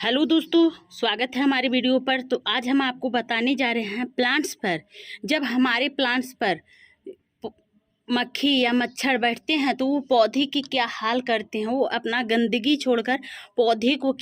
Hello दोस्तों, स्वागत है हमारे वीडियो पर। तो आज हम आपको बताने जा रहे हैं प्लांट्स पर। जब हमारे प्लांट्स पर मक्खी या मच्छर बैठते हैं तो वो पौधे की क्या हाल करते हैं। वो अपना गंदगी छोड़कर पौधे को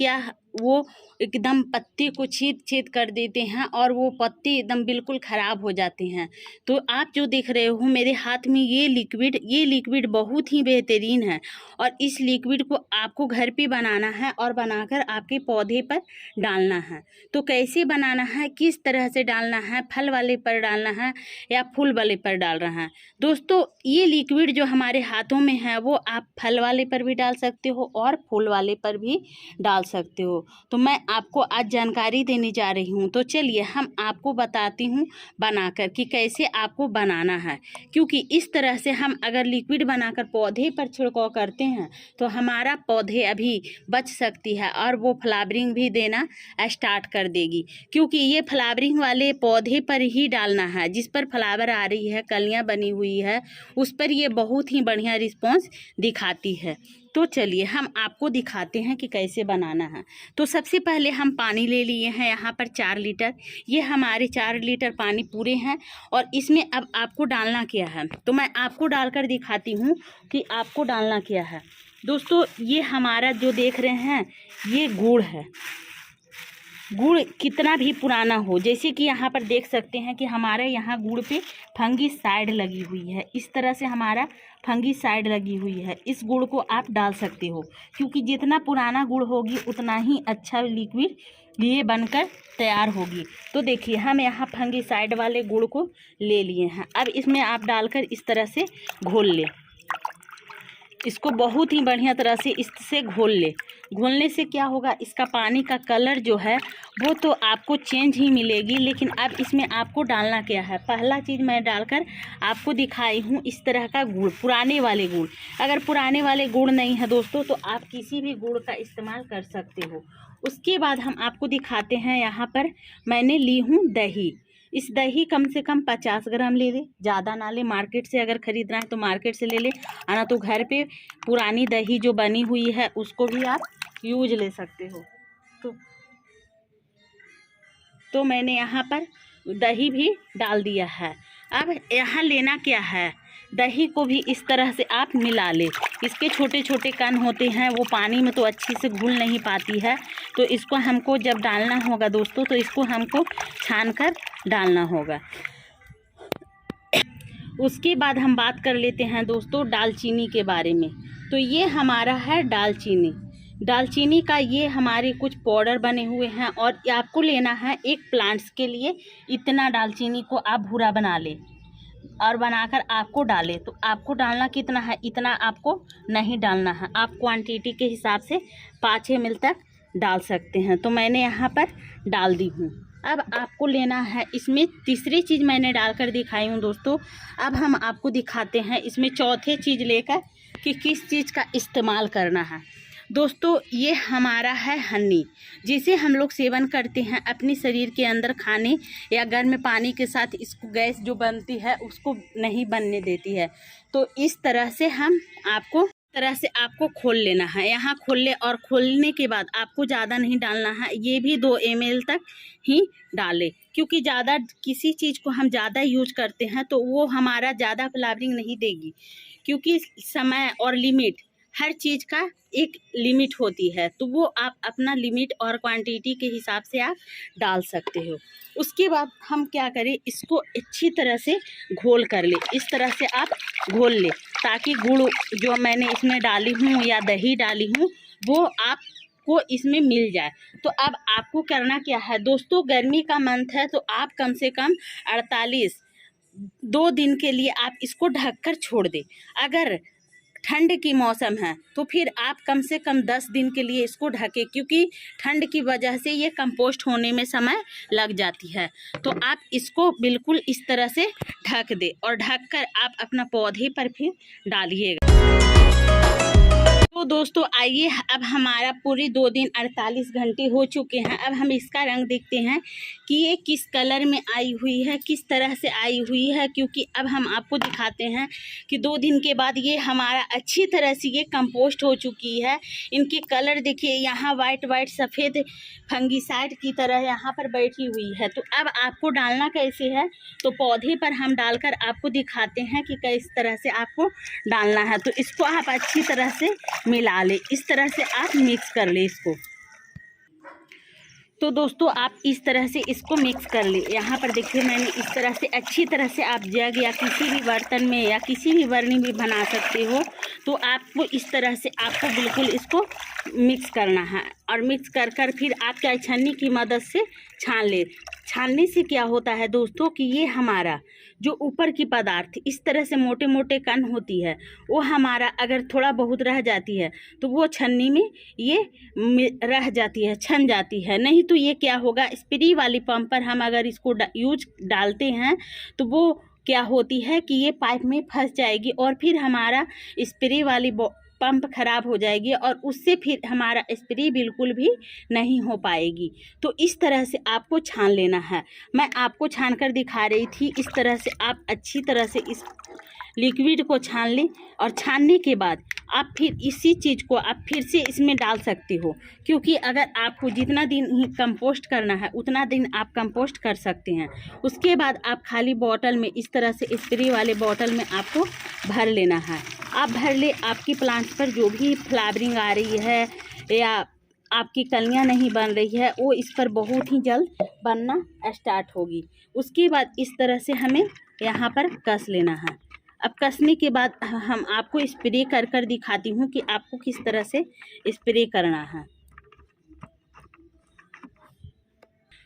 वो एकदम पत्ते को छेद कर देते हैं और वो पत्ते एकदम बिल्कुल ख़राब हो जाते हैं। तो आप जो देख रहे हो मेरे हाथ में ये लिक्विड बहुत ही बेहतरीन है और इस लिक्विड को आपको घर पे बनाना है और बनाकर आपके पौधे पर डालना है। तो कैसे बनाना है, किस तरह से डालना है, फल वाले पर डालना है या फूल वाले पर डाल रहा है। दोस्तों, ये लिक्विड जो हमारे हाथों में है वो आप फल वाले पर भी डाल सकते हो और फूल वाले पर भी डाल सकते हो। तो मैं आपको आज जानकारी देने जा रही हूँ। तो चलिए हम आपको बताती हूँ बनाकर कि कैसे आपको बनाना है, क्योंकि इस तरह से हम अगर लिक्विड बनाकर पौधे पर छिड़काव करते हैं तो हमारा पौधे अभी बच सकती है और वो फ्लावरिंग भी देना स्टार्ट कर देगी। क्योंकि ये फ्लावरिंग वाले पौधे पर ही डालना है, जिस पर फ्लावर आ रही है, कलियाँ बनी हुई है, उस पर ये बहुत ही बढ़िया रिस्पॉन्स दिखाती है। तो चलिए हम आपको दिखाते हैं कि कैसे बनाना है। तो सबसे पहले हम पानी ले लिए हैं यहाँ पर 4 लीटर। ये हमारे 4 लीटर पानी पूरे हैं और इसमें अब आपको डालना क्या है, तो मैं आपको डालकर दिखाती हूँ कि आपको डालना क्या है। दोस्तों, ये हमारा जो देख रहे हैं ये गुड़ है। गुड़ कितना भी पुराना हो, जैसे कि यहाँ पर देख सकते हैं कि हमारे यहाँ गुड़ पे फंगिसाइड लगी हुई है। इस तरह से हमारा फंगिसाइड लगी हुई है। इस गुड़ को आप डाल सकते हो, क्योंकि जितना पुराना गुड़ होगी उतना ही अच्छा लिक्विड ये बनकर तैयार होगी। तो देखिए हम यहाँ फंगिसाइड वाले गुड़ को ले लिए हैं। अब इसमें आप डालकर इस तरह से घोल ले। इसको बहुत ही बढ़िया तरह से इससे घोल ले। घोलने से क्या होगा, इसका पानी का कलर जो है वो तो आपको चेंज ही मिलेगी। लेकिन अब इसमें आपको डालना क्या है, पहला चीज़ मैं डालकर आपको दिखाई हूँ इस तरह का गुड़, पुराने वाले गुड़। अगर पुराने वाले गुड़ नहीं है दोस्तों तो आप किसी भी गुड़ का इस्तेमाल कर सकते हो। उसके बाद हम आपको दिखाते हैं, यहाँ पर मैंने ली हूँ दही। इस दही कम से कम 50 ग्राम ले ले, ज़्यादा ना ले। मार्केट से अगर ख़रीदना है तो मार्केट से ले ले, आना तो घर पे पुरानी दही जो बनी हुई है उसको भी आप यूज ले सकते हो। तो मैंने यहाँ पर दही भी डाल दिया है। अब यहाँ लेना क्या है, दही को भी इस तरह से आप मिला ले। इसके छोटे छोटे कण होते हैं, वो पानी में तो अच्छी से घुल नहीं पाती है। तो इसको हमको जब डालना होगा दोस्तों तो इसको हमको छान कर डालना होगा। उसके बाद हम बात कर लेते हैं दोस्तों दालचीनी के बारे में। तो ये हमारा है दालचीनी का ये हमारे कुछ पाउडर बने हुए हैं और आपको लेना है एक प्लांट्स के लिए। इतना दालचीनी को आप भूरा बना ले और बनाकर आपको डालें। तो आपको डालना कितना है, इतना आपको नहीं डालना है। आप क्वांटिटी के हिसाब से 5 ml तक डाल सकते हैं। तो मैंने यहाँ पर डाल दी हूँ। अब आपको लेना है, इसमें तीसरी चीज़ मैंने डालकर दिखाई हूँ दोस्तों। अब हम आपको दिखाते हैं इसमें चौथे चीज़ लेकर कि किस चीज़ का इस्तेमाल करना है। दोस्तों, ये हमारा है हनी, जिसे हम लोग सेवन करते हैं अपने शरीर के अंदर खाने या गर्म पानी के साथ। इसको गैस जो बनती है उसको नहीं बनने देती है। तो इस तरह से आपको खोल लेना है। यहाँ खोल ले और खोलने के बाद आपको ज़्यादा नहीं डालना है, ये भी 2 ml तक ही डालें। क्योंकि ज़्यादा किसी चीज़ को हम ज़्यादा यूज करते हैं तो वो हमारा ज़्यादा फ्लावरिंग नहीं देगी, क्योंकि समय और लिमिट, हर चीज़ का एक लिमिट होती है। तो वो आप अपना लिमिट और क्वांटिटी के हिसाब से आप डाल सकते हो। उसके बाद हम क्या करें, इसको अच्छी तरह से घोल कर ले। इस तरह से आप घोल ले ताकि गुड़ जो मैंने इसमें डाली हूँ या दही डाली हूँ वो आपको इसमें मिल जाए। तो अब आपको करना क्या है दोस्तों, गर्मी का मंथ है तो आप कम से कम 2 दिन के लिए आप इसको ढककर छोड़ दें। अगर ठंड की मौसम है तो फिर आप कम से कम 10 दिन के लिए इसको ढकें, क्योंकि ठंड की वजह से ये कंपोस्ट होने में समय लग जाती है। तो आप इसको बिल्कुल इस तरह से ढक दें और ढककर आप अपना पौधे पर फिर डालिएगा। तो दोस्तों आइए, अब हमारा पूरी 2 दिन 48 घंटे हो चुके हैं। अब हम इसका रंग देखते हैं कि ये किस कलर में आई हुई है, किस तरह से आई हुई है। क्योंकि अब हम आपको दिखाते हैं कि 2 दिन के बाद ये हमारा अच्छी तरह से ये कंपोस्ट हो चुकी है। इनके कलर देखिए, यहाँ वाइट वाइट सफ़ेद फंगीसाइड की तरह यहाँ पर बैठी हुई है। तो अब आपको डालना कैसे है, तो पौधे पर हम डालकर आपको दिखाते हैं कि किस तरह से आपको डालना है। तो इसको आप अच्छी तरह से मिला ले, इस तरह से आप मिक्स कर ले इसको। तो दोस्तों आप इस तरह से इसको मिक्स कर ले। यहाँ पर देखिए मैंने इस तरह से अच्छी तरह से, आप जग या किसी भी बर्तन में या किसी भी बर्नी में बना सकते हो। तो आपको इस तरह से आपको बिल्कुल इसको मिक्स करना है और मिक्स कर कर फिर आप चाहे छन्नी की मदद से छान ले। छानने से क्या होता है दोस्तों कि ये हमारा जो ऊपर की पदार्थ इस तरह से मोटे मोटे कण होती है, वो हमारा अगर थोड़ा बहुत रह जाती है तो वो छन्नी में ये रह जाती है, छन जाती है। नहीं तो ये क्या होगा, स्प्रे वाली पंप पर हम अगर इसको यूज डालते हैं तो वो क्या होती है कि ये पाइप में फंस जाएगी और फिर हमारा स्प्रे वाली पंप खराब हो जाएगी और उससे फिर हमारा स्प्रे बिल्कुल भी नहीं हो पाएगी। तो इस तरह से आपको छान लेना है। मैं आपको छान कर दिखा रही थी। इस तरह से आप अच्छी तरह से इस लिक्विड को छान लें और छानने के बाद आप फिर इसी चीज़ को आप फिर से इसमें डाल सकते हो। क्योंकि अगर आपको जितना दिन ही कंपोस्ट करना है उतना दिन आप कंपोस्ट कर सकते हैं। उसके बाद आप खाली बॉटल में इस तरह से स्प्रे वाले बॉटल में आपको भर लेना है। आप भर ले, आपकी प्लांट्स पर जो भी फ्लावरिंग आ रही है या आपकी कलियां नहीं बन रही है वो इस पर बहुत ही जल्द बनना स्टार्ट होगी। उसके बाद इस तरह से हमें यहाँ पर कस लेना है। अब कसने के बाद हम आपको स्प्रे कर कर दिखाती हूँ कि आपको किस तरह से स्प्रे करना है।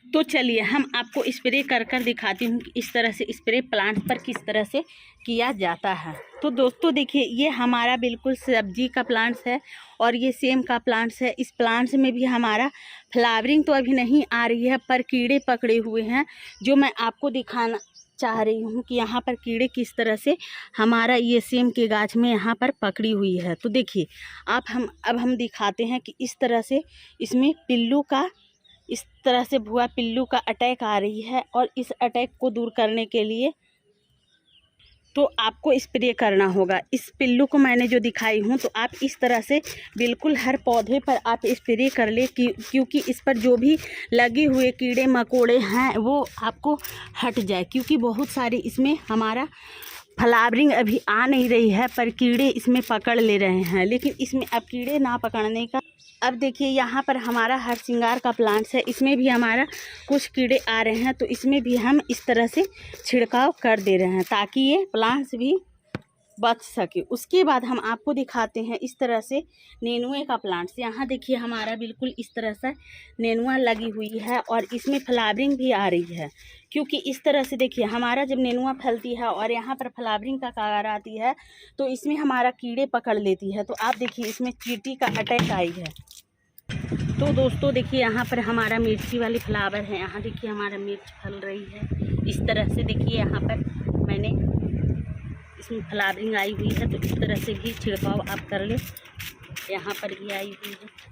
तो चलिए हम आपको स्प्रे कर कर दिखाती हूँ कि इस तरह से स्प्रे प्लांट पर किस तरह से किया जाता है। तो दोस्तों देखिए, ये हमारा बिल्कुल सब्जी का प्लांट्स है और ये सेम का प्लांट्स है। इस प्लांट्स में भी हमारा फ्लावरिंग तो अभी नहीं आ रही है, पर कीड़े पकड़े हुए हैं, जो मैं आपको दिखाना चाह रही हूँ कि यहाँ पर कीड़े किस तरह से हमारा ये सेम के गाछ में यहाँ पर पकड़ी हुई है। तो देखिए अब हम दिखाते हैं कि इस तरह से इसमें पिल्लू का, इस तरह से भुआ पिल्लू का अटैक आ रही है और इस अटैक को दूर करने के लिए तो आपको स्प्रे करना होगा। इस पिल्लू को मैंने जो दिखाई हूँ तो आप इस तरह से बिल्कुल हर पौधे पर आप स्प्रे कर ले क्योंकि इस पर जो भी लगे हुए कीड़े मकोड़े हैं वो आपको हट जाए। क्योंकि बहुत सारे इसमें हमारा फ्लावरिंग अभी आ नहीं रही है पर कीड़े इसमें पकड़ ले रहे हैं। लेकिन इसमें अब कीड़े ना पकड़ने का, अब देखिए यहाँ पर हमारा हर श्रृंगार का प्लांट्स है, इसमें भी हमारा कुछ कीड़े आ रहे हैं। तो इसमें भी हम इस तरह से छिड़काव कर दे रहे हैं ताकि ये प्लांट्स भी बच सके। उसके बाद हम आपको दिखाते हैं इस तरह से नेनुए का प्लांट्स। यहाँ देखिए हमारा बिल्कुल इस तरह से नेनुआ लगी हुई है और इसमें फ्लावरिंग भी आ रही है। क्योंकि इस तरह से देखिए हमारा जब नेनुआ फलती है और यहाँ पर फ्लावरिंग का कगार आती है तो इसमें हमारा कीड़े पकड़ लेती है। तो आप देखिए इसमें चींटी का अटैक आई है। तो दोस्तों देखिए यहाँ पर हमारा मिर्ची वाली फ्लावर है। यहाँ देखिए हमारा मिर्च फल रही है इस तरह से। देखिए यहाँ पर मैंने इसमें फ्लावरिंग आई हुई है तो इस तरह से भी छिड़काव आप कर ले। यहाँ पर भी आई हुई है।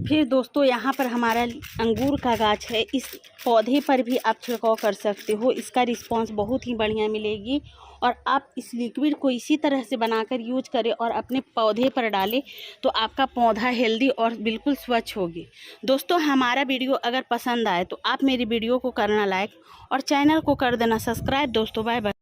फिर दोस्तों यहाँ पर हमारा अंगूर का गाछ है, इस पौधे पर भी आप छिड़काव कर सकते हो। इसका रिस्पांस बहुत ही बढ़िया मिलेगी और आप इस लिक्विड को इसी तरह से बनाकर यूज करें और अपने पौधे पर डालें तो आपका पौधा हेल्दी और बिल्कुल स्वच्छ होगी। दोस्तों हमारा वीडियो अगर पसंद आए तो आप मेरी वीडियो को करना लाइक और चैनल को कर देना सब्सक्राइब। दोस्तों बाय बाय।